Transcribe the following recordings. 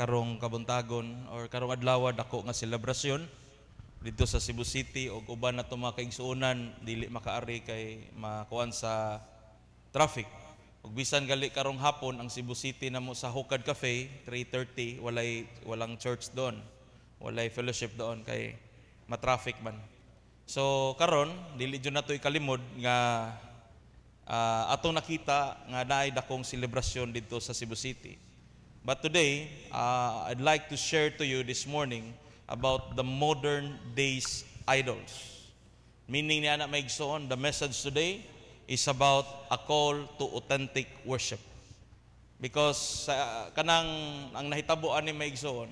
karong kabuntagon or karong adlaw dako nga selebrasyon dito sa Cebu City ug uban na mga kaigsuonan dili makaari kay makuan sa traffic. Ug bisan gali karong hapon ang Cebu City namo sa Hukad Cafe 3:30 walang church doon. Walay fellowship doon kay ma-traffic man. So karon dili jud nato ikalimod nga atong nakita nga naay dakong selebrasyon dito sa Cebu City. But today, I'd like to share to you this morning about the modern days idols. Meaning niya na maigsoon, the message today is about a call to authentic worship. Because ang nahitabuan ni maigsoon,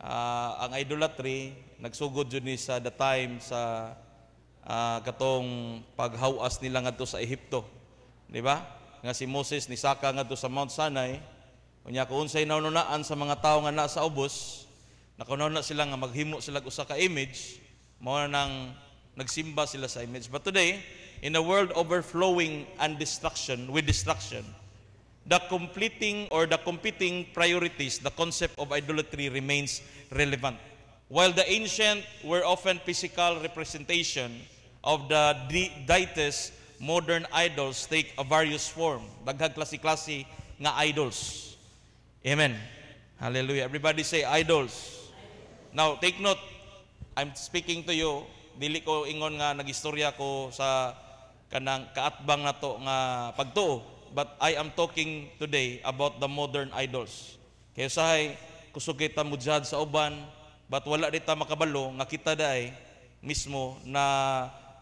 ang idolatry nagsugod jud ni sa the time sa katong paghawas nila ngadto sa Ehipto, di ba? Nga si Moses nisaka ngadto sa Mount Sinai, unya kung unsay naununaan sa mga tawo nga naa sa ubos, nakunaw na sila nga maghimo sila usa ka image, mao nang nagsimba sila sa image. But today, in a world overflowing and destruction, the competing priorities, the concept of idolatry remains relevant. While the ancient were often physical representation of the deities, modern idols take a various form. Daghang klase-klase nga idols. Amen. Hallelujah. Everybody say idols. Now, take note. I'm speaking to you. Dili ko ingon nga nagistorya ko sa kanang kaatbang nato nga pagtuo. But I am talking today about the modern idols. Kaya sahay, kusog kita mo judge sa uban, but wala dita makabalo nga kita daay mismo na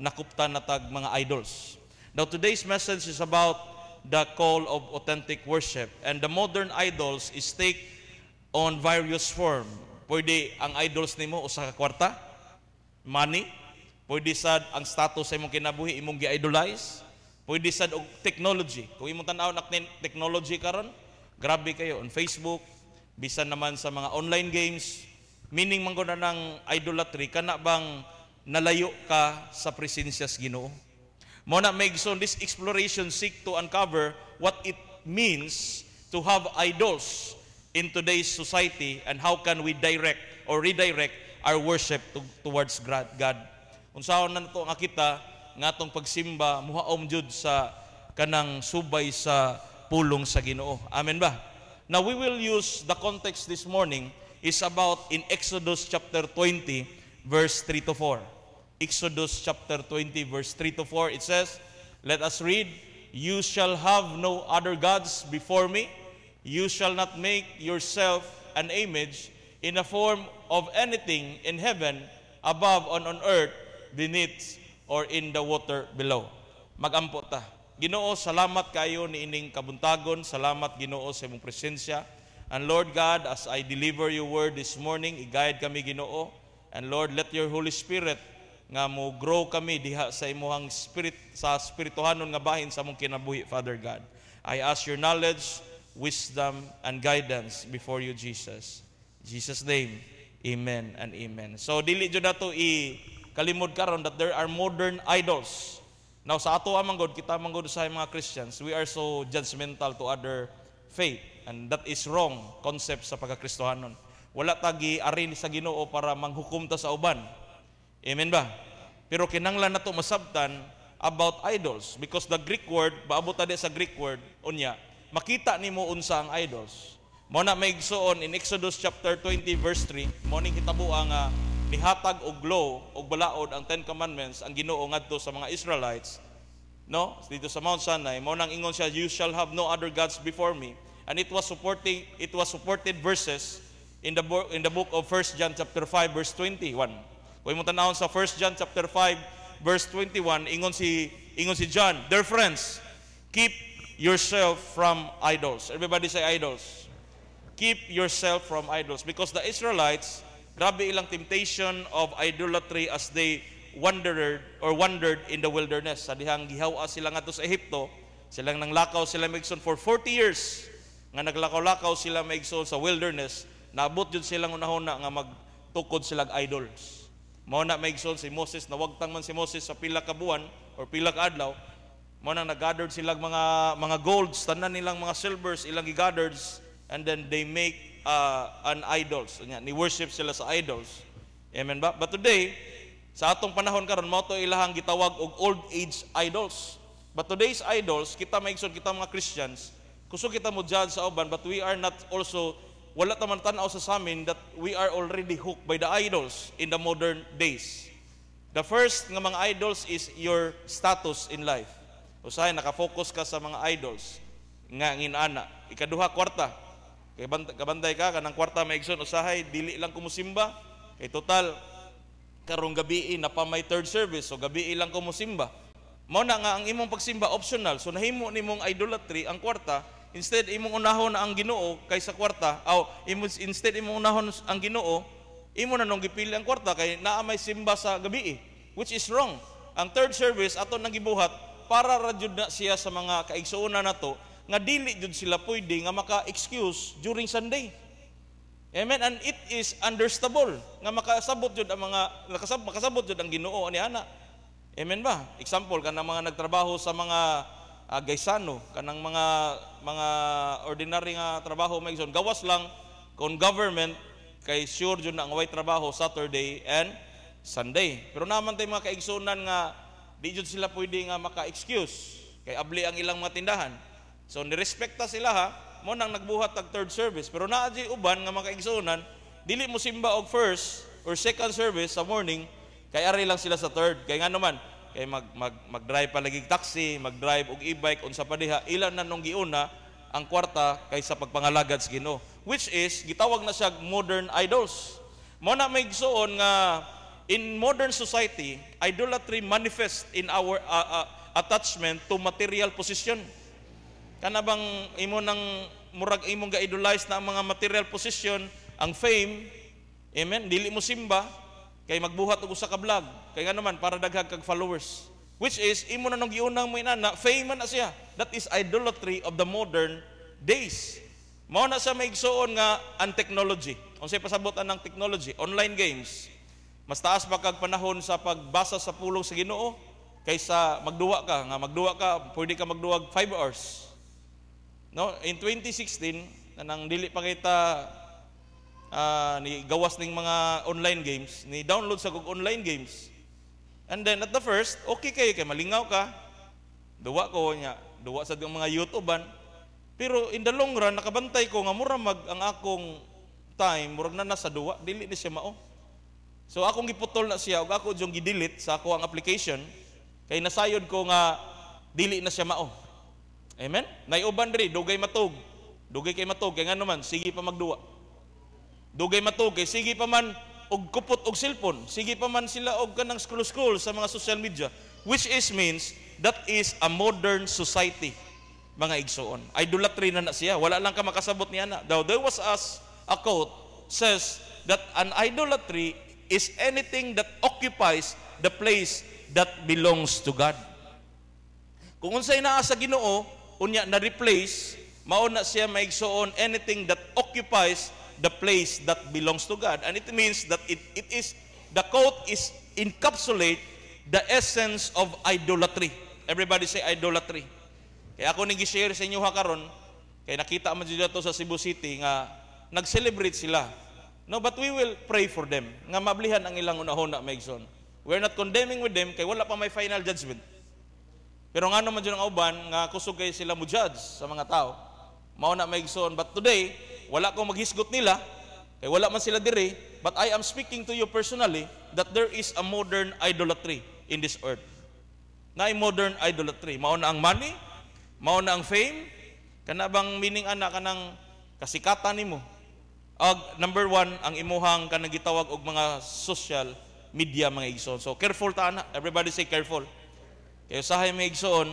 nakuptan na tag mga idols. Now today's message is about the call of authentic worship, and the modern idols is take on various form. Pwede ang idols nimo usa ka kwarta, money, pwede sad ang status sa imong kinabuhi imong gi-idolize, pwede sad og technology. Kung imong tan-aw na technology karon, grabe kayo on Facebook, bisan naman sa mga online games, meaning man gud nang idolatry kana bang nalayo ka sa presensya sa Ginoo. Mo na maigsoon, this exploration seek to uncover what it means to have idols in today's society and how can we direct or redirect our worship towards God. Unsaon na nato nga kita nga atong pagsimba muhaom jud sa kanang subay sa pulong sa Ginoo. Amen ba? Now we will use the context this morning is about in Exodus chapter 20 verse 3 to 4. Exodus chapter 20 verse 3 to 4, it says, let us read, you shall have no other gods before me, you shall not make yourself an image in the form of anything in heaven, above and on earth, beneath or in the water below. Magampo ta. Ginoo, salamat kayo ni ining kabuntagon, salamat Ginoo sa imong presensya. And Lord God, as I deliver your word this morning, i-guide kami Ginoo, and Lord, let your Holy Spirit nga mo grow kami diha sa imuhang spirit, sa spirituhanon nga bahin sa among kinabuhi, Father God. I ask your knowledge, wisdom, and guidance before you, Jesus. In Jesus' name, amen and amen. So, dili jud nato kalimod karon that there are modern idols. Now, sa ato amang God, kita manggod sa mga Christians, we are so judgmental to other faith, and that is wrong concept sa pagkakristohanon. Wala tagi ari sa Ginoo para manghukom ta sa uban. Amen ba? Pero kinanglan nato masabtan about idols, because the Greek word, baabot adi sa Greek word, unya, makita nimo unsa ang idols. Mao na maigsoon in Exodus chapter 20 verse 3, mao ning hitabo nga nihatag og law og balaod ang 10 commandments ang Ginoo ngadto sa mga Israelites, no? Dito sa Mount Sinai, mao nang ingon siya, you shall have no other gods before me. And it was supported verses in the book of 1 John chapter 5 verse 21. Kung mo tanawon sa 1 John chapter 5 verse 21, ingon si John, dear friends, keep yourself from idols. Everybody say idols. Keep yourself from idols, because the Israelites, grabe ilang temptation of idolatry as they wandered in the wilderness. Sa dihang gihawa sila ngadto sa Ehipto, silang nanglakaw sila maigsoon for 40 years. Nga naglakaw-lakaw sila maigsoon sa wilderness, naabot jud silang unahuna nga magtukod sila idols. Mao na maigsoon si Moses, nawagtang man si Moses sa pila ka buwan or pila ka adlaw, mao na nag-gathered sila mga golds, tanan nilang mga silvers ilang gi-gathered, and then they make an idols. Ni worship sila sa idols. Amen ba? But today, sa atong panahon karon mo to ilahang gitawag og old age idols. But today's idols, kita maigsoon kita mga Christians, kusog kita mo judge sa uban, but we are not also, wala taman tanaw sa amin that we are already hooked by the idols in the modern days. The first nga mga idols is your status in life. Usahay, nakafocus ka sa mga idols nga nginana. Ikaduha, kwarta. Kay kabanday ka, kanang kwarta maigsoon, usahay, dili lang kumusimba. Kay total, karong gabi na pa may third service, so gabi lang kumusimba. Mao na nga ang imong pagsimba optional. So nahimo nimong idolatry ang kwarta, instead imong unahon ang Ginoo kaysa kwarta, instead imong unahon ang Ginoo, imo na nung gipili ang kwarta kay naa may simba sa gabi, which is wrong. Ang third service ato nang gibuhat para ra jud na siya sa mga kaigsuonan nato nga dili jud sila pwede nga maka-excuse during Sunday. Amen. And it is understandable nga makasabot jud ang mga makasabot jud ang Ginoo ani ana. Amen ba? Example kanang mga nagtrabaho sa mga gaysano, kanang mga ordinary nga trabaho maigsoon, gawas lang kung government kay sure jud na ang way trabaho Saturday and Sunday. Pero naman tay mga kaigsuonan nga di jud sila pwede nga maka-excuse kay abli ang ilang mga tindahan. So nirespekta sila ha, mo nang nagbuhat tag third service. Pero naa di uban nga mga kaigsuonan, dili mo simba og first or second service sa morning, kay ari lang sila sa third. Kay nga naman, kay mag-drive palagi taxi, mag-drive og e-bike unsa pa diha, ilan na nung giuna ang kwarta kaysa pagpangalagad sa Ginoo, which is gitawag na siya modern idols. Mo na may gisuon nga in modern society, idolatry manifest in our attachment to material possession. Kana bang imo nang murag imong ga-idolize na ang mga material possession, ang fame, amen, dili mo simba kay magbuhat og usa ka vlog, kay nga naman para daghag kag followers, which is imo na nung giunang mo inana, fame na siya. That is idolatry of the modern days. Mao na sa maigsuon nga ang technology. Unsay pasabotan ng technology? Online games. Mas taas pa kag panahon sa pagbasa sa pulong sa Ginoo kaysa magduwa ka, pwede ka magduwag 5 hours. No, in 2016 nang dili pa kita ni gawas ning mga online games, ni download sa kog online games. And then at the first, okay kay malingaw ka. Duwa sa mga YouTubean. Pero in the long run nakabantay ko nga mura ang akong time murag na nasa duwa, dili ni siya mao. So akong giputol na siya ug ako jung gi-delete sa ako ang application kay nasayod ko nga dili na siya mao. Amen. Nay uban diri dugay matug. Dugay kay matug kay ngano man sige pa magduwa. Dugay matug kay sige pa man og kupot og cellphone, sige pa man sila og kanang scroll sa mga social media, which is means that is a modern society, mga igsoon. Idolatry na siya, wala lang ka makasabot niya na. There was a quote says that an idolatry is anything that occupies the place that belongs to God. Kung unsay naa sa Ginoo, unya na replace, mao na siya maigsoon anything that occupies the place that belongs to God. And it means that it is, the quote is encapsulate the essence of idolatry. Everybody say idolatry. Kaya ako nang gi-share sa inyo karon, kay nakita man dito sa Cebu City nga nag-celebrate sila. No, but we will pray for them nga mablihan ang ilang unahon na maigsoon. We're not condemning with them kay wala pa may final judgment. Pero nga naman dyan ang uban nga kusog kay sila mo judge sa mga tao. Mao na maigsoon. But today, wala kong maghisgot nila, kaya wala man sila diri, but I am speaking to you personally that there is a modern idolatry in this earth. Na modern idolatry. Mao na ang money, mao na ang fame, kana bang meaning ana kanang kasikatan nimo. Ag number 1 ang imuhang kanang gitawag og mga social media mga igsoon. So careful ta ana. Everybody say careful. Kaya usahay mga igsoon,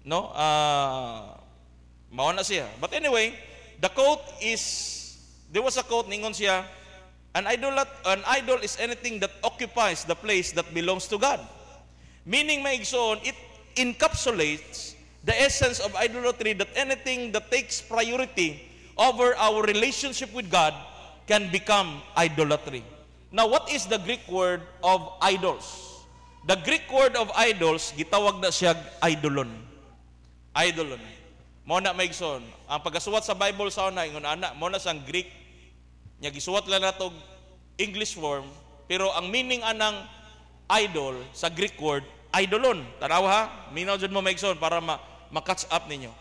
no? Mao na siya. But anyway, the quote is, there was a quote, ningon siya, an idol is anything that occupies the place that belongs to God. Meaning, maigsoon, it encapsulates the essence of idolatry, that anything that takes priority over our relationship with God can become idolatry. Now, what is the Greek word of idols? The Greek word of idols, gitawag na siya idolon. Idolon. Mo na maigsoon. Ang pagkasuwat sa Bible sa una, ingon ana, mo na sang Greek Nya gisuwat lang nato English form, pero ang meaning anang idol sa Greek word, idolon. Tanaw ha, minaw jud mo maigsoon para ma-catch up ninyo.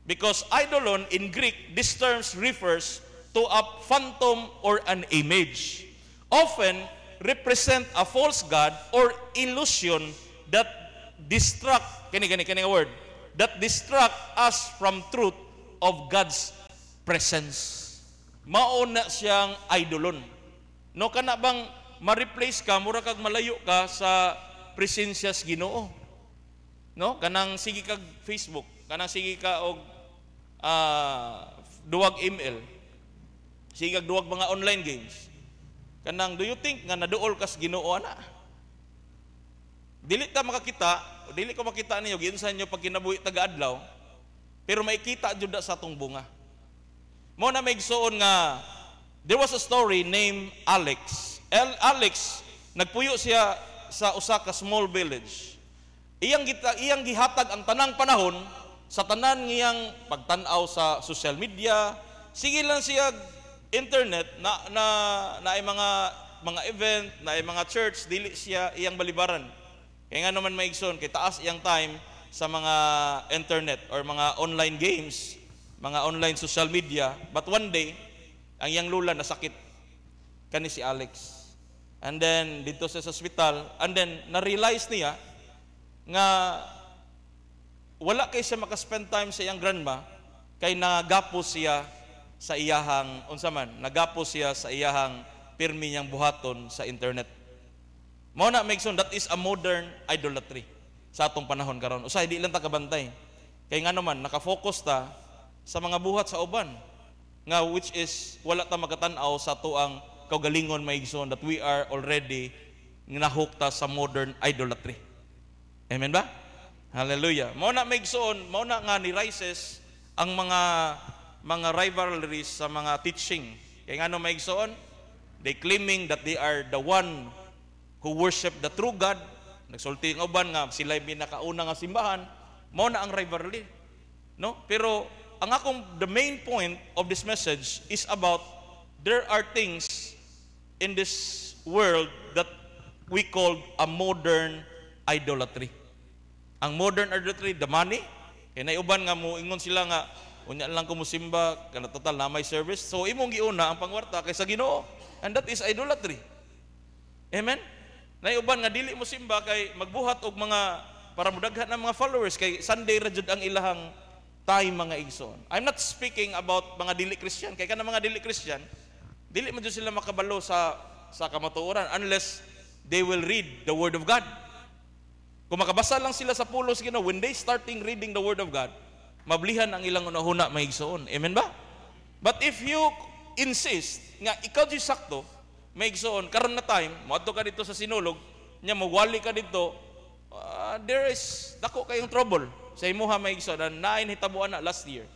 Because idolon in Greek, this term refers to a phantom or an image. Often represent a false god or illusion that distract, kini word, that distract us from truth of God's presence. Mauna siyang idolon. No, kana bang ma-replace ka, mura kag malayo ka sa presensya sa Ginoo. No, kanang sige kag Facebook, kanang sige ka og duwag email, sige kag duwag mga online games. Kanang, do you think nga naduol ka sa Ginoo ana? Dili ta makakita, dili ko makita ninyo giunsa nyo pag kinabuhi taga-adlaw, pero makikita jud sa atong bunga. Mo na maigsuon nga there was a story named Alex. Alex nagpuyo siya sa usa ka small village. Iyang gihatag ang tanang panahon sa tanan ngiyang pagtan-aw sa social media. Sige lang siya internet na ay mga event, na ay mga church, dili siya iyang balibaran. Kaya nga naman maigsoon kay taas iyang time sa mga internet or mga online games, mga online social media. But one day, ang iyang lula nasakit kani si Alex. And then dito sa hospital, and then na-realize niya nga wala kay siya maka-spend time sa iyang grandma kay nagapos siya sa iyahang unsaman, nagapos siya sa iyahang pirmi niyang buhaton sa internet. Mao na maigsoon, that is a modern idolatry sa atong panahon karon. Usay di lang ta kabantay. Kay nga naman naka-focus ta sa mga buhat sa uban nga which is wala ta magatan-aw sa tuang kaugalingon maigsoon that we are already nahukta sa modern idolatry. Amen ba? Hallelujah. Mao na maigsoon, mao na nga ni rises ang mga rivalries sa mga teaching. Kaya nga no maigsoon, they claiming that they are the one who worship the true God. Nagsulti ng uban nga sila pinakauna nga simbahan. Mao na ang rivalry. No? Pero ang the main point of this message is about there are things in this world that we call a modern idolatry. Ang modern idolatry, the money. Kaya naiuban nga mo, ingon sila nga, unya lang ko musimba, kana total na may service. So imong giuna ang pangwarta kaysa Ginoo. And that is idolatry. Amen? Naiuban nga dili mo simba kay magbuhat og mga para mudaghan ng mga followers kay Sunday ra jud ang ilahang time mga igsoon. I'm not speaking about mga dili Christian kay kana mga dili Christian, dili man jud sila makabalo sa kamatuoran unless they will read the word of God. Kung makabasa lang sila sa pulos Ginoo, when they starting reading the word of God, mablihan ang ilang unahuna may igsoon. Amen ba? But if you insist nga ikaw di sakto may igsoon karon na time moadto ka dito sa sinulog nya magwali ka dito, there is dako kayong trouble sa imuha may igsoon na naay hitabuan na last year.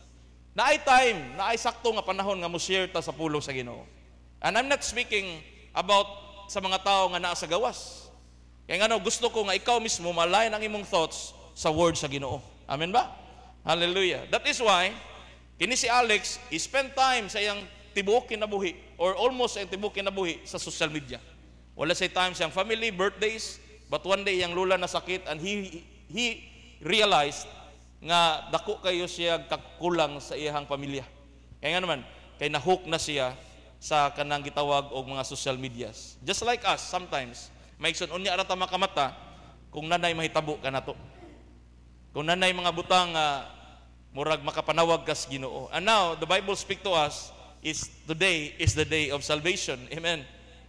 Naay time, naay sakto nga panahon nga mo share ta sa pulo sa Ginoo. And I'm not speaking about sa mga tao nga naa sa gawas. Kaya nga gusto ko nga ikaw mismo malayan ang imong thoughts sa word sa Ginoo. Amen ba? Hallelujah. That is why kini si Alex, he spent time sa iyang tibuok kinabuhi or almost sa tibuok kinabuhi sa social media. Wala say time sa iyang family, birthdays, but one day iyang lula na sakit and he realized nga dako kayo siya kakulang sa iyang pamilya. Kaya nga naman, kay nahook na siya sa kanang gitawag og mga social medias. Just like us, sometimes, maigsoon unya ra ta makamata kung nanay mahitabo ka nato. Kung nanay mga butang murag makapanawag kas Ginoo. And now the Bible speak to us is today is the day of salvation. Amen.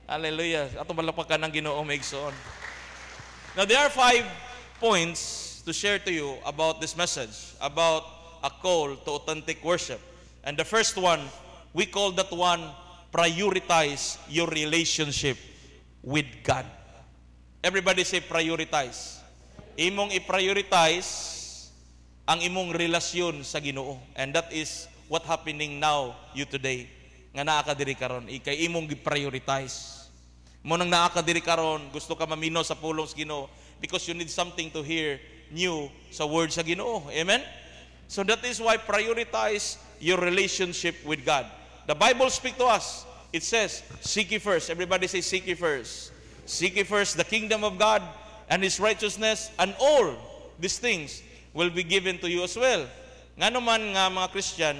Hallelujah. Atong palakpakan ng Ginoo maigsoon. Now there are 5 points to share to you about this message, about a call to authentic worship. And the first one, we call that one prioritize your relationship with God. Everybody say prioritize. Imong i-prioritize ang imong relasyon sa Ginoo. And that is what happening now you today. Nga naa ka diri karon, ikay imong gi-prioritize. Mo nang naa ka diri karon, gusto ka mamino sa pulong sa Ginoo because you need something to hear new sa word sa Ginoo. Amen? So that is why prioritize your relationship with God. The Bible speak to us it says, seek ye first. Everybody say, seek ye first. Seek ye first the kingdom of God and His righteousness, and all these things will be given to you as well. Nga naman nga mga Christian,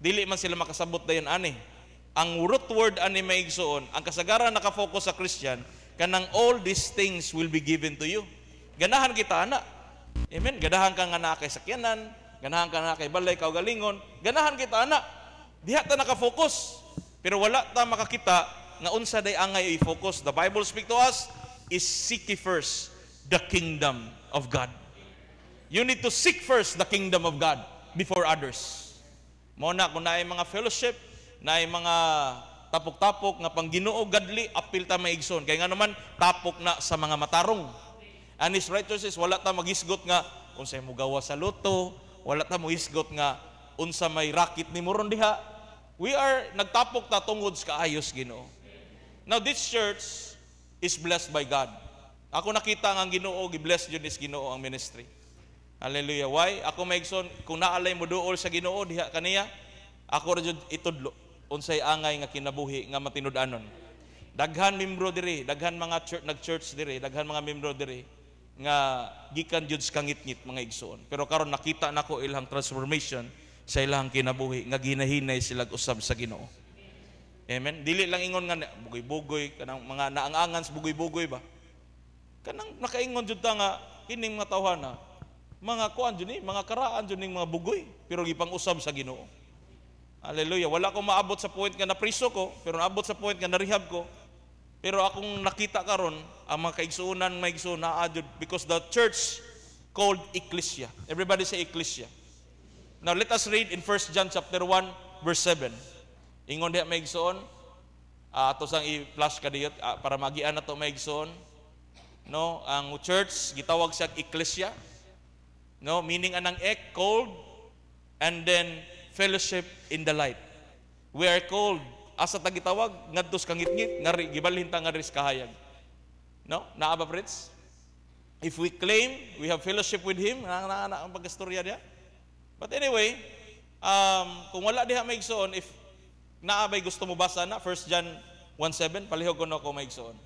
dili man sila makasabot dayon ani. Ang root word ani maigsoon, ang kasagaran nakafocus sa Christian, kanang all these things will be given to you. Ganahan kita ana. Amen. Ganahan ka nga na kay sakyanan, ganahan ka na kay balay kaugalingon, ganahan kita ana. Diha ta nakafocus. Pero wala ta makakita nga unsa day angay i-focus. The Bible speak to us is seek ye first the kingdom of God. You need to seek first the kingdom of God before others. Mo na kung naay mga fellowship, naay mga tapok-tapok nga pang Ginoo godly, apil ta maigsoon. Kaya nga naman tapok na sa mga matarong. And His righteousness, wala ta magisgot nga unsay mo gawa sa loto, wala ta mo isgot nga unsa may racket ni moron diha. We are nagtapok ta tungod sa kaayos Ginoo. Now this church is blessed by God. Ako nakita nga ang Ginoo, gi-bless jud is Ginoo ang ministry. Hallelujah. Why? Ako maigsoon, kung naalay mo duol sa Ginoo diha kaniya, ako ra jud itudlo unsay angay nga kinabuhi nga matinud-anon. Daghan membro diri, daghan mga nag-church diri, daghan mga membro diri nga gikan jud sa kangit-ngit mga igsoon. Pero karon nakita nako ilang transformation sa ilang kinabuhi nga ginahinay sila usab sa Ginoo. Amen. Dili lang ingon nga bugoy-bugoy kanang mga naangangan sa bugoy-bugoy ba. Kanang nakaingon jud ta nga kining mga tawhana mga kuan jud ni, mga karaan jud ning mga bugoy, pero gipang-usab sa Ginoo. Hallelujah. Wala ko maabot sa point nga napriso ko, pero naabot sa point nga narehab ko. Pero akong nakita karon ang mga kaigsuonan maigsoon naa jud because the church called ecclesia. Everybody say ecclesia. Now let us read in 1 John chapter 1 verse 7. Ingon diha maigsoon, ato sang i-flash kadiyot para magian nato maigsoon. No, ang church gitawag siya ecclesia. No, meaning anang ek, called, and then fellowship in the light. We are called, asa tagitawag, ngadtos kangit-ngit, ngari, gibalhin ta ngari sa kahayag. No, naa ba friends? If we claim we have fellowship with Him, na ang pagkastorya diya. But anyway, kung wala diha maigsoon, if naabay gusto mo basa na, 1 John 1:7, palihog ko na ko maigsoon.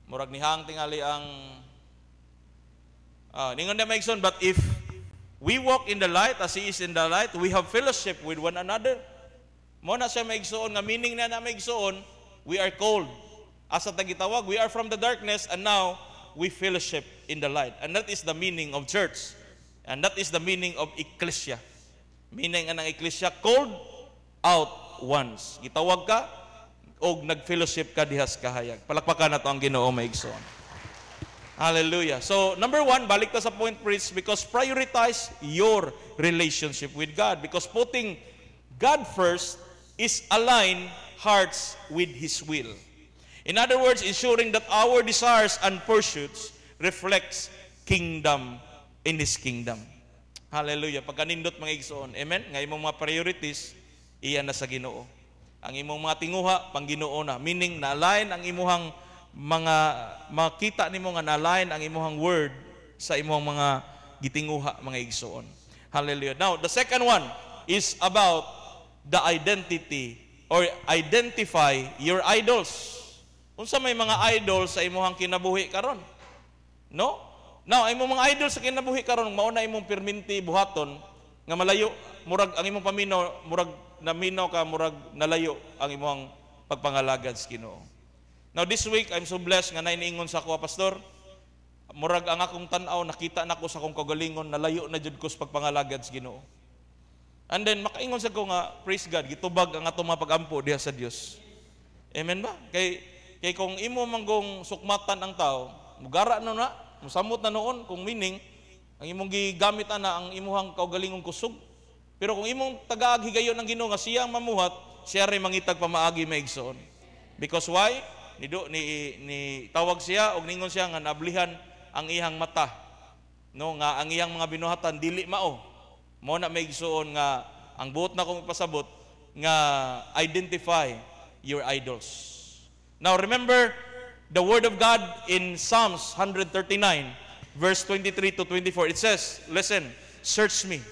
Murag nihang tingali ang ningon na maigsoon, but if we walk in the light as He is in the light, we have fellowship with one another. Mo na siya maigsoon, nga meaning na maigsoon, we are called. Asa tagitawag, we are from the darkness and now we fellowship in the light. And that is the meaning of church. And that is the meaning of ecclesia. Meaning anang ecclesia, called out once. Gitawag ka, o nag-fellowship ka dihas kahayag. Palakpakan na to ang Ginoo maigsoon. Hallelujah. So, number one, balik ta sa point, priest, because prioritize your relationship with God. Because putting God first is align hearts with His will. In other words, ensuring that our desires and pursuits reflects kingdom in His kingdom. Hallelujah. Pagkanindot mga igsoon. Amen? Nga imong mga priorities, iyan na sa Ginoo. Ang imong mga tinguha, pang Ginoo na. Meaning, na-align ang imuhang mga makita nimo nga na-align ang imuhang word sa imuhang mga gitinguha mga igsoon. Hallelujah. Now, the second one is about the identity or identify your idols. Unsa may mga idols sa imuhang kinabuhi karon? No? Now, ang imong mga idols sa kinabuhi karon mao na imong perminti buhaton nga malayo murag ang imong paminaw murag naminaw ka murag nalayo ang imong pagpangalagad sa Ginoo. Now this week, I'm so blessed nga nainiingon sa ako, Pastor. Murag ang akong tanaw, nakita na ko sa akong kagalingon, nalayo na jud ko sa pagpangalagad sa Ginoo. And then, makaingon sa ko nga, praise God, gitubag ang atong mga pag-ampo diha sa Dios. Amen ba? Kay kung imo manggong sukmatan ang tao, mugara na, musamot na noon, kung meaning, ang imong gigamit na ang imuhang kaugalingong kusog. Pero kung imong tagaag higayon ng Ginoo nga siyang mamuhat, siya rin mangitag pamaagi maigsoon. Because why? Ni tawag siya og ningon siya nga nablihan ang iyang mata, no, nga ang iyang mga binuhatan dili mao. Mo na maigsoon nga ang buot na kong ipasabot nga identify your idols. Now remember the word of God in Psalms 139 verse 23 to 24. It says, listen, search me.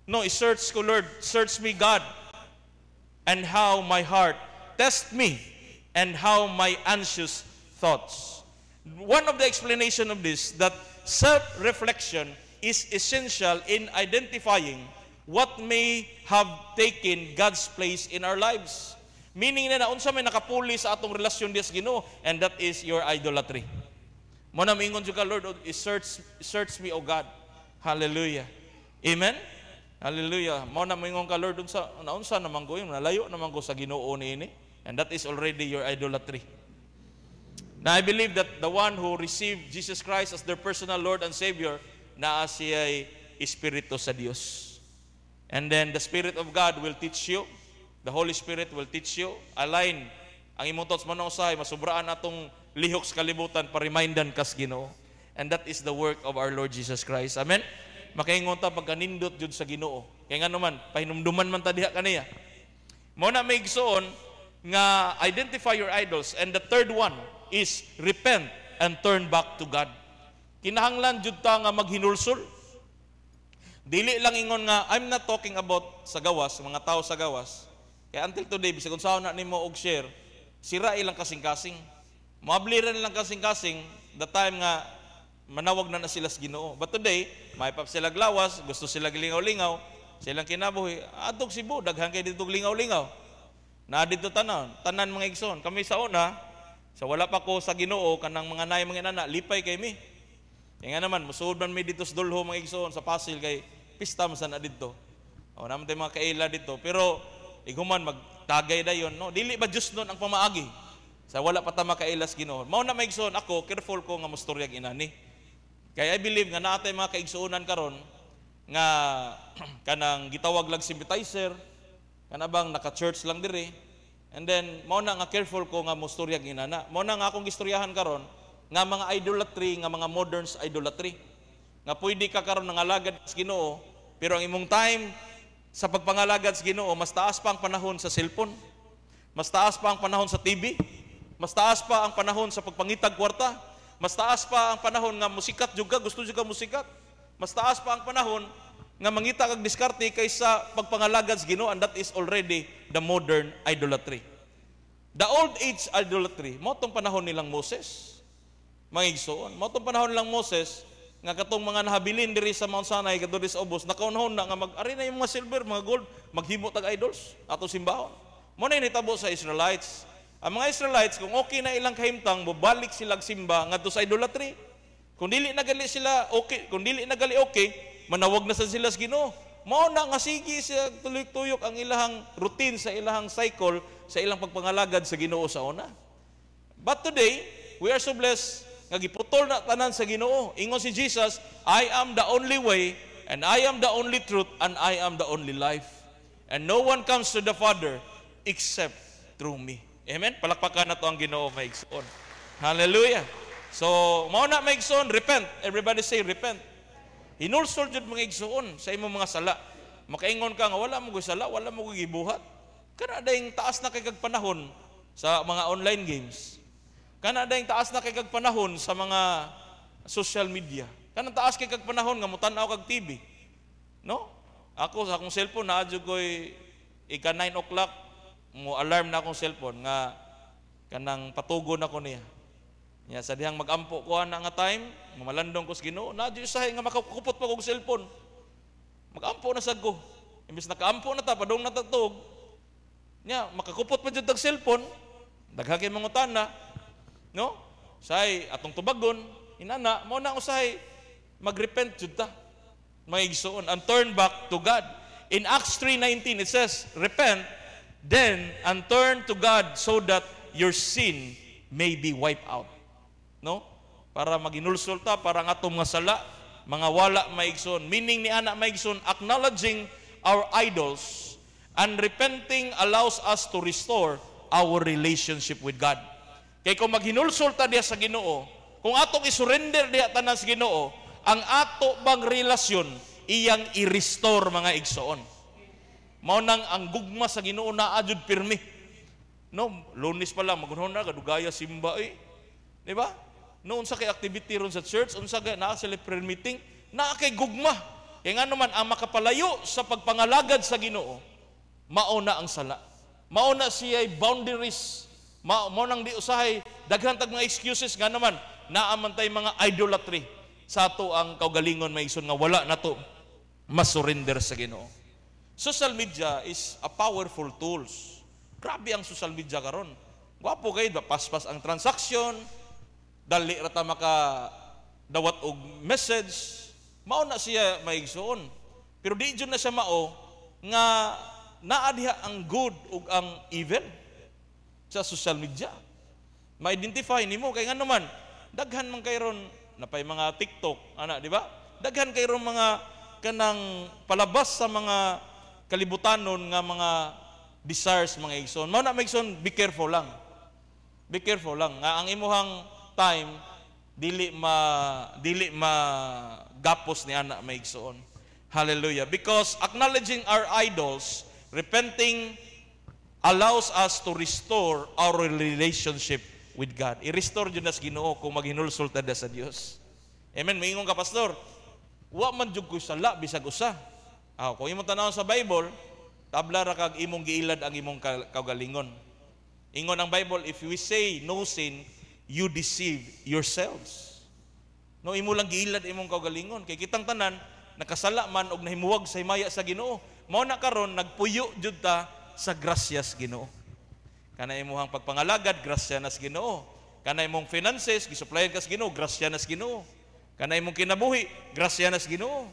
No, search ko, Lord, search me, God, and how my heart test me and how my anxious thoughts. One of the explanation of this, that self-reflection is essential in identifying what may have taken God's place in our lives. Meaning na unsa may nakapuli sa atong relasyon diya sa Ginoo, and that is your idolatry. Mo na mingon jud ka, Lord, search me, O God. Hallelujah. Amen. Hallelujah. Mo na mingon ka, Lord, unsa naman ko, nalayo naman ko sa Ginoo niini, and that is already your idolatry. Now, I believe that the one who received Jesus Christ as their personal Lord and Savior, na siya ay Espiritu sa Dios. And then the Spirit of God will teach you, the Holy Spirit will teach you, align ang imong thoughts man usahay, masubraan atong lihok sa kalibutan, pa-remindan kas Ginoo. And that is the work of our Lord Jesus Christ. Amen? Makaingon ta pagkanindot jud sa Ginoo. Kaya nga naman, pahinumduman man ta diha kaniya. Mo na may igsoon nga identify your idols. And the third one is repent and turn back to God. Kinahanglan jud ta nga maghinulsol. Dili lang ingon nga, I'm not talking about sa gawas, mga tao sa gawas. Kaya until today, bisag kung saan na nimo og share, sira ilang kasing-kasing. Mabliran lang kasing-kasing, the time nga manawag na sila sa Ginoo. But today, may pap sila glawas, gusto sila lingaw-lingaw, silang kinabuhi, adtog Cebu, daghan kay dito lingaw-lingaw. Na dito tanan mga igsoon. Kami sa una, sa wala pa ko sa Ginoo, kanang mga nay mga nana, lipay kay mi. Kaya nga naman, musuod man mi dito sa Dulho mga igsoon, sa Pasil, kay pista man sana dito. O naman tayo mga kaila dito. Pero, iguman, magtagay na yun. No? Dili ba Diyos nun ang pamaagi? Sa wala pa ta makaila sa Ginoo. Mao na mga igsoon, ako, careful ko nga mustoryag inani. Kaya I believe nga naatay mga kaigsuunan karon nga kanang gitawag lang sympathizer, kanabang naka-church lang diri. And then, mao na nga careful ko nga mustoryag inana. Mao na nga akong gistoryahan karon nga mga idolatry, nga mga moderns idolatry. Nga pwede ka karon nangalagad sa Ginoo, pero ang imong time sa pagpangalagad sa Ginoo, mas taas pa ang panahon sa cellphone, mas taas pa ang panahon sa TV, mas taas pa ang panahon sa pagpangitag kwarta, mas taas pa ang panahon nga musikat juga, gusto juga musikat, mas taas pa ang panahon nga mangita kag diskarte kaysa pagpangalagad sa Ginoo, and that is already the modern idolatry. The old age idolatry, mo tong panahon nilang Moses, mga igsoon, mo tong panahon nilang Moses, nga katong mga nahabilin diri sa Mount Sinai kadto sa ubos, nakaunahon na nga mag-ari na yung mga silver, mga gold, maghimo tag idols ato simbahon. Mo na nitabo sa Israelites. Ang mga Israelites, kung okay na ilang kahimtang, bubalik sila simba ngadto sa idolatry. Kung dili na gali sila okay, kung dili na gali okay, manawag na sa sila sa Ginoo. Mao na nga sige siya tuyok-tuyok ang ilahang routine sa ilahang cycle sa ilang pagpangalagad sa Ginoo sa una. But today, we are so blessed nga giputol na tanan sa Ginoo. Ingon si Jesus, I am the only way, and I am the only truth, and I am the only life. And no one comes to the Father except through me. Amen? Palakpakan na to ang Ginoo, maigsoon. Hallelujah. So, mao na maigsoon, repent. Everybody say repent. Hinulsol jud mga igsoon sa imong mga sala. Makaingon ka nga wala mo gyud sala, wala mo gyud gibuhat. Kana dayong taas na kay kag panahon sa mga online games. Kana dayong taas na kay kag panahon sa mga social media. Kana taas kay kag panahon nga mutan-aw kag TV. No? Ako sa akong cellphone naa jud koy ika 9 o'clock mo alarm na akong cellphone nga kanang patugon ako niya. Nya sa dihang magampo ko ana nga time, malandong ko sa Ginoo, na di usahay nga makakupot pa kog cellphone. Magampo na sad ko. Imbis nakaampo na ta padung natatog. Nya makakupot pa jud tag cellphone, daghang kay mangutana, no? Say atong tubagon, inana mo na usahay magrepent jud ta. Maigsoon and turn back to God. In Acts 3:19 it says, repent then and turn to God so that your sin may be wiped out. No? Para maginulsol ta, para nga itong mga sala, mga wala maigsoon. Meaning ni ana maigsoon, acknowledging our idols and repenting allows us to restore our relationship with God. Kaya kung maghinulsol ta diya sa Ginoo, kung atong isurrender diya tanan sa Ginoo, ang ato bang relasyon iyang i-restore mga igsoon. Mao nang ang gugma sa Ginoo na adjud pirmi. No, Lunes pa lang magunahon na kadugaya simba Di ba? No, unsa kay activity ron sa church, unsa kay naa sila prayer meeting, naa kay gugma. Kaya nga naman ang makapalayo sa pagpangalagad sa Ginoo, mao na ang sala. Mao na siya boundaries. Mao nang di usahay daghan tag mga excuses nga naman naamantay mga idolatry sa ato ang kaugalingon maigsoon nga wala nato mas-surrender sa Ginoo. Social media is a powerful tools. Grabe ang social media karon. Gwapo kay paspas ang transaction, dali ra ta maka dawat og message. Mao na siya maigsoon. Pero di jud na siya mao nga naa diha ang good ug ang evil sa social media. Ma-identify nimo kay ngano man daghan man kayron napay mga TikTok ana di ba? Daghan kayron mga kanang palabas sa mga kalibutanon nga mga desires mga igsoon. Mao na maigsoon, be careful lang. Be careful lang nga ang imuhang time dili ma gapos ni ana maigsoon. Hallelujah. Because acknowledging our idols, repenting allows us to restore our relationship with God. I-restore yun as Ginoo kung maghinulsulta da sa Dios. Amen. Maingon ka, pastor. Wa man jud ko sala bisag usa. Kung imong tanawon sa Bible, tabla ra kag imong giilad ang imong kaugalingon. Ingon ang Bible, if we say no sin, you deceive yourselves. No, imo lang giilad imong kaugalingon. Kay kitang tanan, nakasala man og nahimuwag sa himaya sa Ginoo. Mao na karon nagpuyo jud ta sa grasyas Ginoo. Kana imong pagpangalagad, grasya nas Ginoo. Kana imong finances, gisuplayan kas Ginoo, grasya nas Ginoo. Kana imong kinabuhi, grasya nas Ginoo.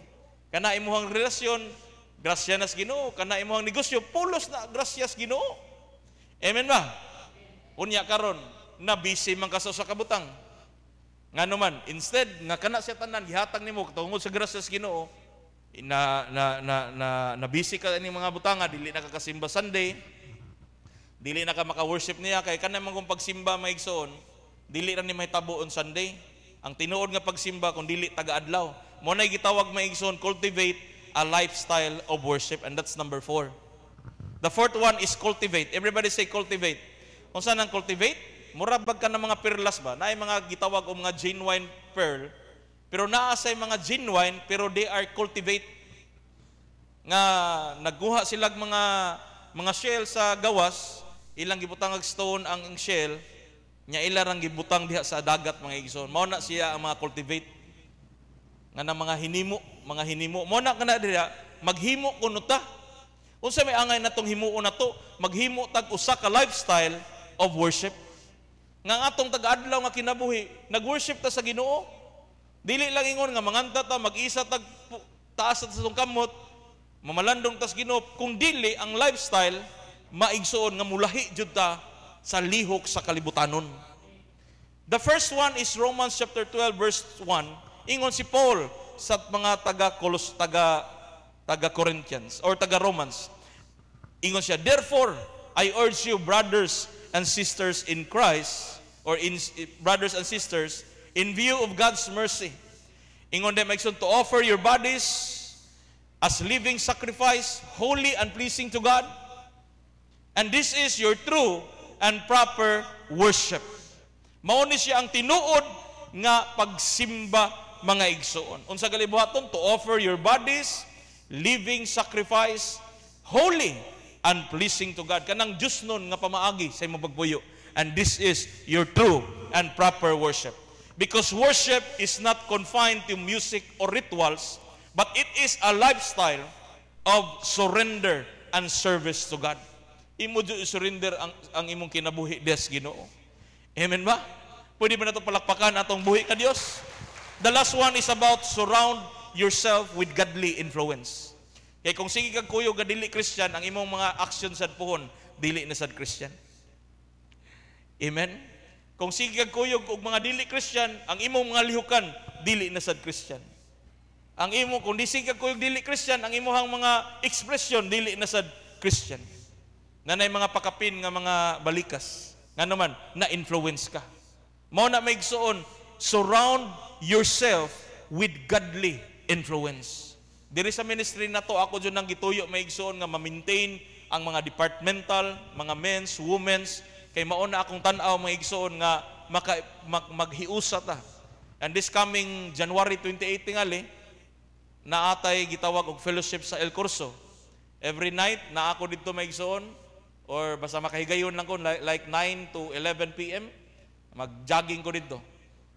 Kana imong relasyon, grasya nas Ginoo. Kana imong negosyo, pulos na grasyas Ginoo. Amen ba? Unya karon na busy man kaso sa kabutang. Ngano man, instead nga kana siya tanan gihatag nimo tungod sa grasyas Ginoo, na busy ka ni mga butanga, dili na ka kasimba Sunday, dili na ka maka-worship niya kay kanang mga pagsimba maigsoon, dili ra ni mahitabo on Sunday. Ang tinuod nga pagsimba kung dili taga-adlaw. Mo nay gitawag maigsoon, cultivate a lifestyle of worship, and that's number 4. The fourth one is cultivate. Everybody say cultivate. Kung saan ang cultivate? Murabag ka ng mga perlas ba? Naay mga gitawag o mga genuine pearl, pero naa say mga genuine pero they are cultivate. Nga nagkuha silag mga shell sa gawas, ilang gibutang og stone ang shell, nya ilarang gibutang diha sa dagat mga igsoon. Mao na siya ang mga cultivate. Nga na mga hinimo. Mao na kana diha maghimo kuno ta. Unsa may angay natong himuon nato? Maghimo tag usa ka lifestyle of worship. Nga atong taga-adlaw nga kinabuhi, nag-worship ta sa Ginoo. Dili lang ingon nga manganta ta, mag-isa tag taas sa atong kamot, mamalandong tas Ginoo. Kung dili ang lifestyle maigsoon nga mulahi jud ta sa lihok sa kalibutanon. The first one is Romans chapter 12 verse 1. Ingon si Paul sa mga taga Corinthians or taga Romans. Ingon siya, therefore I urge you, brothers and sisters in Christ, or brothers and sisters, in view of God's mercy. Ingon dem maigsoon, to offer your bodies as living sacrifice, holy and pleasing to God. And this is your true and proper worship. Mao ni siya ang tinuod nga pagsimba mga igsoon. Unsa galibuhaton? To offer your bodies living sacrifice, holy and pleasing to God. Kanang Diyos nun nga pamaagi sa imong pagpuyo. And this is your true and proper worship. Because worship is not confined to music or rituals, but it is a lifestyle of surrender and service to God. Imo jud surrender ang imong kinabuhi des Ginoo. Amen ba? Pwede ba nato palakpakan atong buhi ka Dios? The last one is about surround yourself with godly influence. Kaya kung sige kag kuyo ga dili Christian, ang imong mga action sad puhon dili na sad Christian. Amen. Kung sige kag kuyo og mga dili Christian, ang imong mga lihukan dili na sad Christian. Ang imo kung di sige kag kuyo dili Christian, ang imong mga expression dili na sad Christian. Nanay mga pakapin nga mga balikas, nga naman na influence ka. Mao na maigsoon, surround yourself with godly influence. Diri sa ministry na to, ako dyan nang gituyo maigsoon nga ma-maintain ang mga departmental, mga men's, women's, kay mauna akong tanaw maigsoon nga maghiusa ta. And this coming January 28 tingali, naatay gitawag og fellowship sa El Curso. Every night na ako dito maigsoon, or basta makahigayon lang ko like 9 to 11 p.m. mag-jogging ko dito.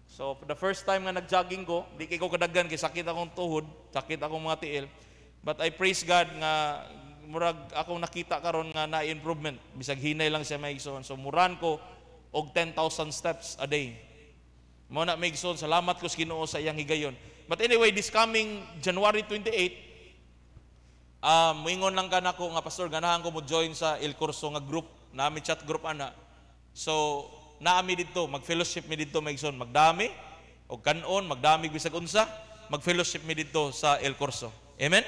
So the first time nga nag-jogging ko, di kay ko kadaghan kay sakit akong tuhod, sakit akong mga tiil. But I praise God nga murag akong nakita karon nga na improvement. Bisag hinay lang siya maigsoon. So muran ko og 10,000 steps a day. Mo na maigsoon, salamat ko sa Ginoo sa iyang higayon. But anyway, this coming January 28, muingon lang ka na ko nga pastor, ganahan ko mo join sa El Curso nga group, naami chat group ana. So naami dito, mag-fellowship mi dito maigsoon, magdami og kanon, magdami bisag unsa, mag-fellowship mi dito sa El Curso. Amen.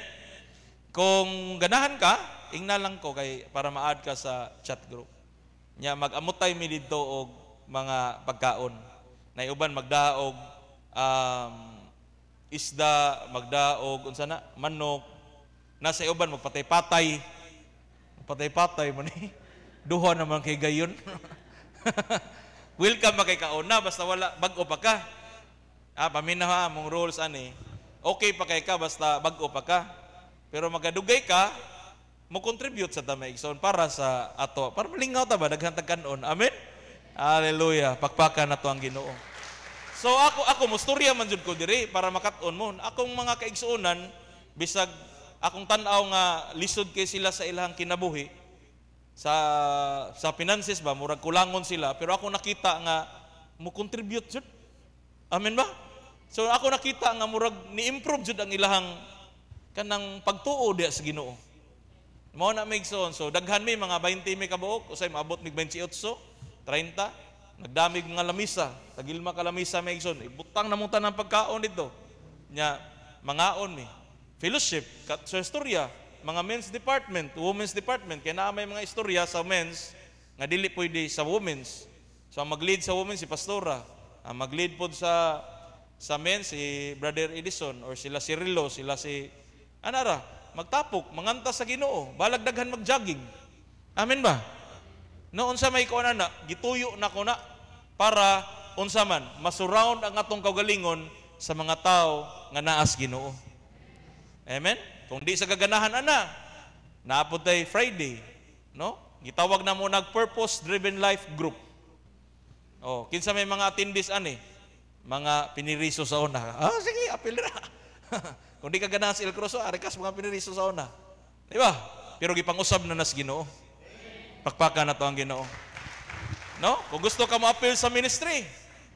Kung ganahan ka, ingna lang ko kay para ma-add ka sa chat group. Nya mag-amutay mi dito og mga pagkaon. Na uban magdaog isda, magdaog unsa na manok. Nasa uban magpatay-patay. Patay-patay man ni. Duha naman kay gayon. Welcome kay kauna basta wala bag-o pa ka. Paminaw mong rules ani. Okay pa kay ka basta bag-o pa ka. Pero magadugay ka, mo contribute sa Tamaigsoon para sa ato. Para malingaw ta ba daghan tag-kanon. Amen. Hallelujah. Pakpakan nato ang Ginoo. So ako mustorya man jud ko diri para makat-on mo. Akong mga kaigsuonan bisag akong tan-aw nga lisod kay sila sa ilang kinabuhi sa finances ba murag kulangon sila pero ako nakita nga mo contribute jud. Amen ba? So ako nakita nga murag ni-improve jud ang ilang kanang pagtuo diha sa Ginoo. Mao na maigsoon. So daghan mi mga 20 mi kabuok usay maabot mig 28, 30. Nagdamig mga lamisa, tagilma ka lamisa maigsoon. Ibutang na mong tanang pagkaon dito. Nya mangaon mi. Fellowship sa istorya, mga men's department, women's department kay naa may mga istorya sa men's nga dili pwede sa women's. So mag-lead sa women's si pastora, mag-lead pod sa men's si Brother Edison or sila si Rilo, sila si anara, magtapok, manganta sa Ginoo, balag daghan mag-jogging. Amen ba? Noon sa may kuan na, gituyo na ko na para unsa man masurround ang atong kaugalingon sa mga tao nga naas Ginoo. Amen. Kung di sa gaganahan ana, naapod tay Friday, no? Gitawag na mo nag purpose driven life group. Oh, kinsa may mga attendees ani? Mga piniriso sa una. Sige, apil ra. Kung di ka ganahan sa El Curso, ari kas mga piniriso sa una. Di ba? Pero gipang-usab na nas Ginoo. Pakpakan na to ang Ginoo. No? Kung gusto ka ma-appeal sa ministry,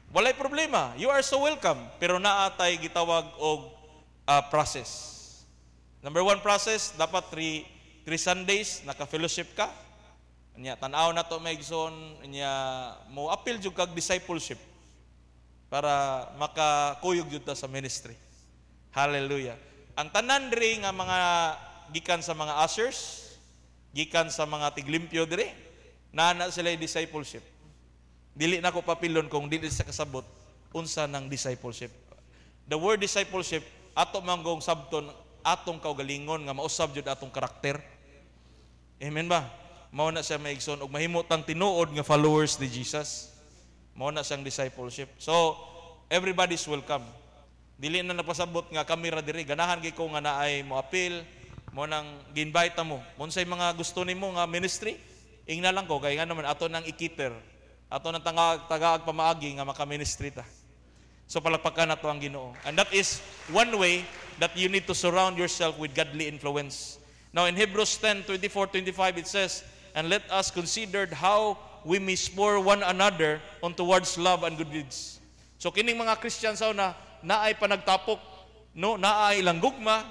walay problema. You are so welcome. Pero naatay gitawag og process. Number 1 process, dapat 3 Sundays naka-fellowship ka. Nya tan-aw na to maigsoon, nya mo appeal jud kag discipleship para makakuyog jud ta sa ministry. Hallelujah. Ang tanan diri nga mga gikan sa mga ushers, gikan sa mga tiglimpyo dire, nana sila discipleship. Dili na ko papilon kung dili sa kasabot unsa ng discipleship. The word discipleship ato manggong sabton atong kaugalingon nga mausab jud atong karakter. Amen ba? Mao na siya maigsoon og mahimo tang tinuod nga followers ni Jesus. Mao na siyang discipleship. So everybody's welcome. Dili na napasabot nga kami ra diri, ganahan gyud ko nga naay mo appeal. Mo nang gi-invite mo. Unsay mga gusto nimo nga ministry, ingna lang ko kay nga naman ato nang ikiter. Ato nang tagaag pamaagi nga maka-ministry ta. So palakpakan nato ang Ginoo. And that is one way that you need to surround yourself with godly influence. Now in Hebrews 10:24-25 it says, "And let us consider how we may spur one another on towards love and good deeds." So kining mga Christian sa una, naay panagtapok, no, naay langgugma,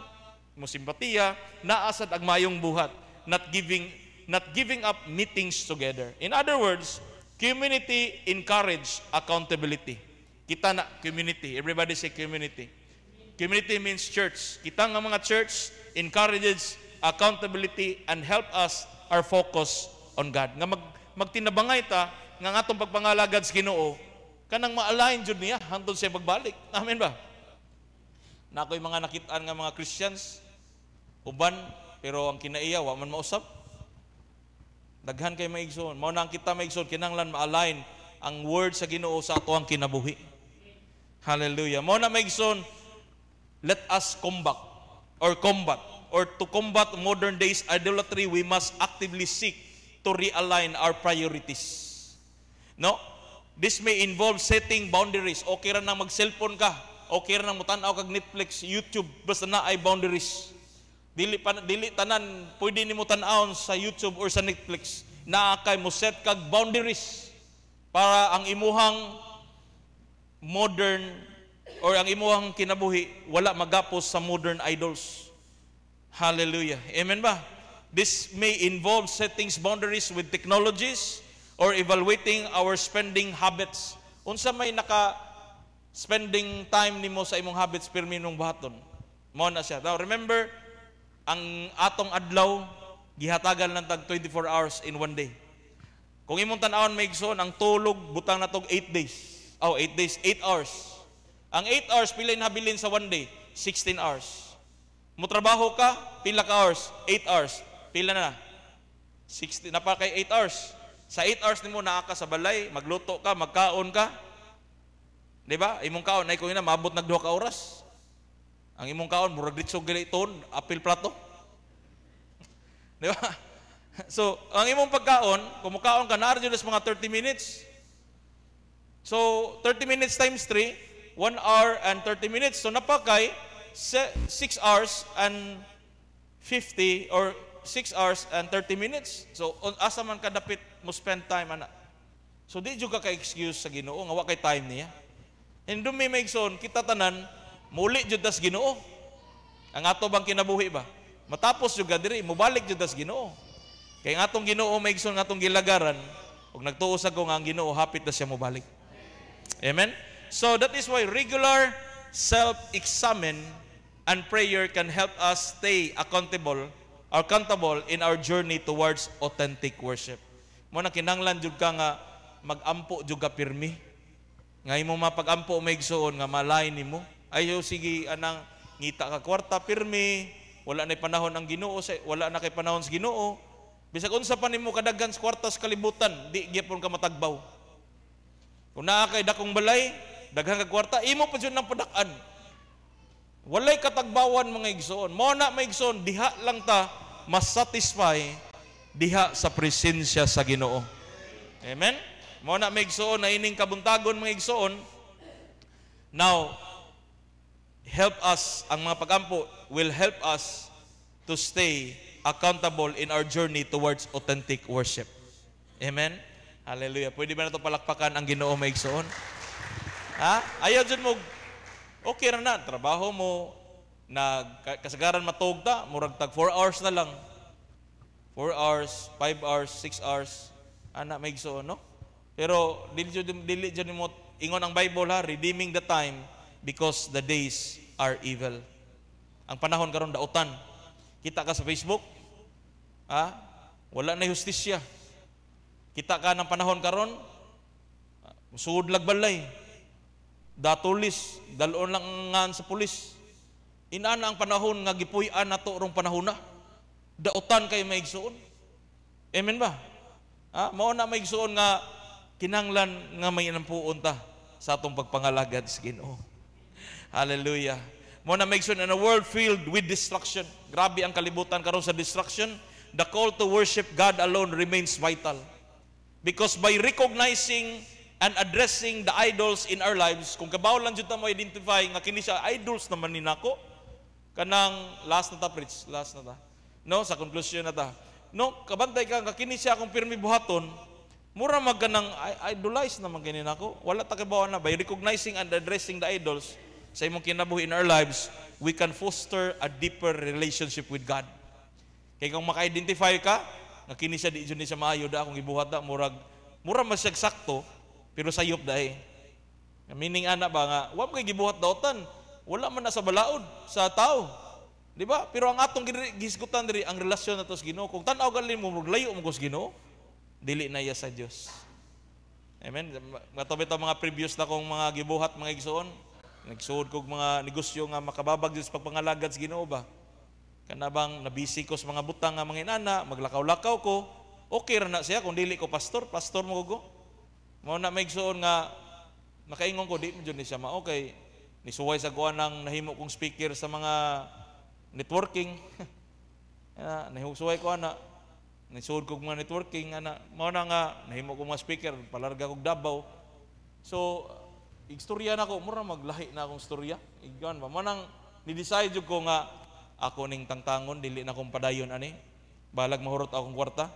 mo simpatiya, naasad ang mayong buhat, not giving up meetings together. In other words, community encourage accountability. Kita na community, everybody say community. Community means church. Kita nga mga church encourages accountability and help us our focus on God. Nga magtinabangay ta nga atong pagpangalagad sa Ginoo kanang ma-align jud niya hangtod siya pagbalik. Amen ba? Na ako'y mga nakitaan nga mga Christians, uban, pero ang kinaiya, wa man mausap. Daghan kay maigsoon. Mao na ang kita maigsoon, kinanglan ma-align ang word sa Ginoo sa ato ang kinabuhi. Hallelujah. Mao na maigsoon, let us combat, or to combat modern days idolatry, we must actively seek to realign our priorities. No? This may involve setting boundaries. Okay ra nang mag-cellphone ka. Okay ra nang mutanaw kag Netflix, YouTube, basta na ay boundaries. Dili tanan pwede nimo tan-awon sa YouTube or sa Netflix. Naa kay mo set kag boundaries para ang imuhang modern or ang imuhang kinabuhi wala magapos sa modern idols. Hallelujah. Amen ba? This may involve setting boundaries with technologies or evaluating our spending habits. Unsa may spending time nimo sa imong habits pirmi nung bahaton. Mao na siya. Now remember, ang atong adlaw gihatagan lang tag 24 hours in one day. Kung imong tan-awon maigsoon, ang tulog butang natog 8 days. 8 days, 8 hours. Ang 8 hours pila inhabilin sa one day? 16 hours. Mutrabaho ka, pila ka hours? 8 hours. Pila na? 60, napa kay 8 hours. Sa 8 hours nimo naa ka sa balay, magluto ka, magkaon ka. Di ba? Imong kaon ay kung ina maabot nag 2 ka oras. Ang imong kaon murag ditsog gali ton, apil plato. Di ba? So, ang imong pagkaon, kung mukaon ka na jud mga 30 minutes. So, 30 minutes times 3, 1 hour and 30 minutes. So, napakay 6 hours and 50 or 6 hours and 30 minutes. So, asa man ka dapit mo spend time, ana. So, di juga ka-excuse sa Ginoo, nga wa kay time niya. And doon may maigsoon, kita tanan, muli jud das Ginoo. Ang ato bang kinabuhi ba? Matapos juga diri, mubalik jud das Ginoo. Kay nga atong Ginoo maigsoon nga atong gilagaran, ug nagtuo sa ko nga ang Ginoo hapit na siya mobalik. Amen? So, that is why regular self-examine and prayer can help us stay accountable in our journey towards authentic worship. Mo na kinanglan jud ka nga magampo jud ka pirmi. Nga imo mapag-ampo maigsoon nga malay nimo. Ayo sige anang ngita ka kwarta pirmi, wala na panahon ang Ginoo, wala na kay panahon sa Ginoo. Bisag unsa pa nimo kadaghan sa kwarta sa kalibutan, di gyapon ka matagbaw. Kung naa kay dakong balay, daghan ka kwarta, imo pa jud nang padak-an. Walay katagbawan mga igsoon. Mo na maigsoon diha lang ta mas satisfy diha sa presensya sa Ginoo. Amen? Mo na maigsoon na ining kabuntagon mga igsoon. Now, help us, ang mga pagampo will help us to stay accountable in our journey towards authentic worship. Amen? Hallelujah. Pwede ba na ito palakpakan ang Ginoo maigsoon? Ha? Ayaw dyan mo, okay na trabaho mo, kasagaran matugta, murag tag 4 hours na lang. 4 hours, 5 hours, 6 hours, ana maigsoon, no? Pero dili dyan mo, ingon ang Bible ha, redeeming the time because the days are evil. Ang panahon karon dautan. Kita ka sa Facebook, ha? Wala na justisya. Kita ka ng panahon karon, suod lagbalay, datulis, dalon lang ngan sa pulis. Inana ang panahon nga gipuy-an nato rong panahon na. Dautan kay maigsoon. Amen ba? Ha? Mao na maigsoon nga kinanglan nga may inampuon ta sa atong pagpangalagad sa Ginoo. Hallelujah. Mo na maigsoon in a world filled with destruction. Grabe ang kalibutan karon sa destruction. The call to worship God alone remains vital. Because by recognizing and addressing the idols in our lives, kung kabaw lang dyan mo identify nga kini siya idols naman ni nako, kanang last na ta, preach, last na ta. No, sa conclusion na ta. No, kabantay ka, nga kini siya akong pirmi buhaton, mura magkanang idolize naman kini nako. Wala ta kabaw na. By recognizing and addressing the idols sa imong kinabuhi in our lives, we can foster a deeper relationship with God. Kaya kung maka-identify ka, nga kini siya di siya maayo da akong gibuhat da, murag masyag sakto, pero sayop dahi. Meaning ana ba nga, wa mo kay gibuhat daotan, wala man na sa balaod sa tao. Di ba? Pero ang atong gisgutan diri ang relasyon nato sa Ginoo. Kung tan-aw gali mo layo mo sa Ginoo, dili na iya sa Dios. Amen. Matobit ang mga previous na kong mga gibuhat mga igsoon. Nagsuod kog mga negosyo nga makababag sa pagpangalagad sa Ginoo ba? Kanabang nabisi ko sa mga butang nga mga inana, maglakaw-lakaw ko, okay ra na siya kung dili ko pastor mo ko. Mao na maigsoon nga nakaingon ko di mo jud ni siya okay. Nisuway sa kuan nang nahimo kong speaker sa mga networking. Nahisuway ko ana. Nisuod ko mga networking, mao na nga, nahimo ko mga speaker, palarga kog Davao. So, istorya na ko, mura maglahi na akong istorya. Igan ba, manang, ni-decide ko nga, ako ning tangtangon, dili na kong padayon, ani. Balag mahurot akong kwarta.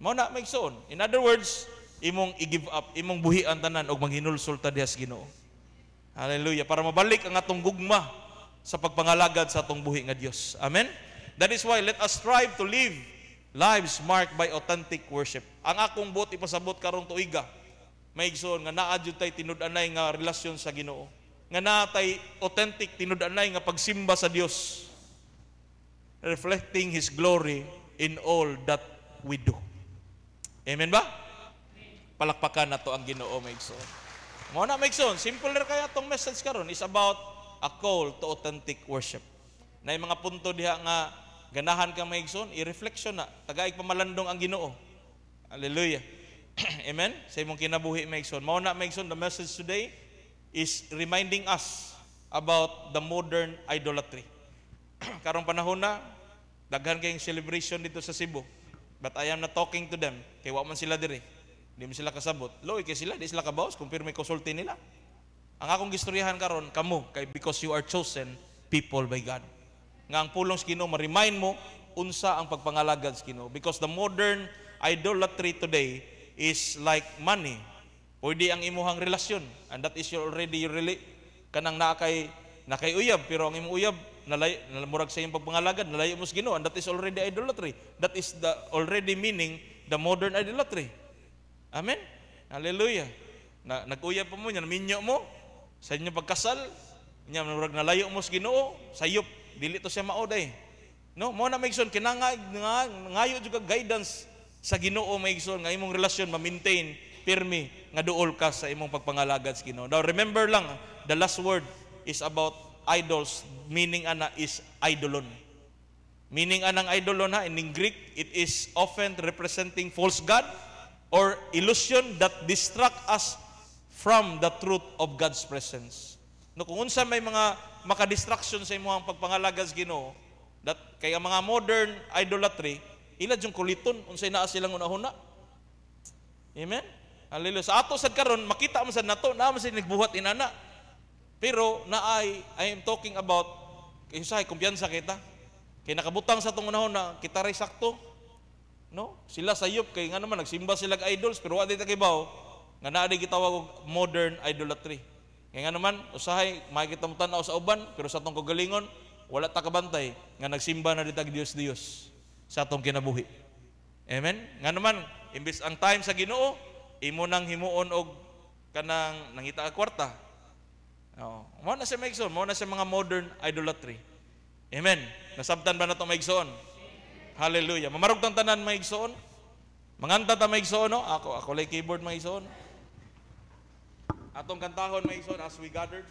Mao na, maigsoon. In other words, imong i-give up, imong buhian tanan, o manghinulsulta dihas Ginoo. Hallelujah. Para mabalik ang atong gugma sa pagpangalagad sa atong buhi nga Dios. Amen? That is why, let us strive to live lives marked by authentic worship. Ang akong buot ipasabot karong tuiga, maigsoon nga naa jud tay tinud-anay nga relasyon sa Ginoo. Nga naa tay authentic tinud-anay nga pagsimba sa Dios. Reflecting His glory in all that we do. Amen ba? Palakpakan nato ang Ginoo, maigsoon. Mao na maigsoon, simple ra kaya tong message karon is about a call to authentic worship. Na mga punto diha nga ganahan ka maigsoon, i-reflection na, tagaig pamalandong ang Ginoo. Hallelujah. Amen? Sa imong kinabuhi maigsoon. Mao na maigsoon, the message today is reminding us about the modern idolatry. Karong panahon na, daghan kayong celebration dito sa Cebu. But I am not talking to them. Kaya wa man sila diri. Di man sila kasabot. Loy kay sila, di sila kabaos, kung pirmi konsulti nila. Ang akong gistoryahan karon kamo, kay because you are chosen people by God. Nga ang pulong sa Ginoo ma-remind mo unsa ang pagpangalagad sa Ginoo, because the modern idolatry today is like money. Pwede ang imuhang relasyon, and that is already kanang nakay uyab, pero ang imong uyab nalamurag sa imong pagpangalagad, nalayo mo sa Ginoo, and that is already idolatry. That is the already meaning the modern idolatry. Amen. Hallelujah. Nag-uyab pa mo nya, minyo mo sa inyong pagkasal, nya murag nalayo mo sa Ginoo, sayop dili to siya maoday. No, mo na maigsoon ngayo jud kag guidance sa Ginoo maigsoon nga imong relasyon ma-maintain pirmi nga duol ka sa imong pagpangalagad sa Ginoo. Now remember lang, the last word is about idols, meaning ana is idolon. Meaning anang idolon ha, in Greek it is often representing false god or illusion that distract us from the truth of God's presence. No, kung unsa may mga maka-distraction sa imong pagpangalagad sa Ginoo, that kaya mga modern idolatry, ila yung kuliton, unsay naa silang unahuna. Amen? Hallelujah. Sa ato sad karon makita man sad nato, naa man sila nagbuhat inana. Pero I am talking about, kay usahay, kumpiyansa kita. Kay nakabutang sa itong unahuna, kita rin sakto. No? Sila sayop, kay nga naman, nagsimba sila idols, pero wala dito kibaw, nga naa di gitawag modern idolatry. Kaya nga naman, usahay, makikita mo tanaw sa uban, pero sa atong kagalingon, wala takabantay, nga nagsimba na ditag Diyos-Diyos sa atong kinabuhi. Amen? Nga naman, imbis ang time sa Ginoo, imo nang himuon og kanang nangita ka kwarta. Mao na siya maigsoon, mao na siya mga modern idolatry. Amen? Nasabtan ba na ito maigsoon? Hallelujah. Mamarog tang tanan maigsoon? Manganta ta maigsoon, no? Ako lay keyboard maigsoon. Atong kantahon maigsoon as we gathered.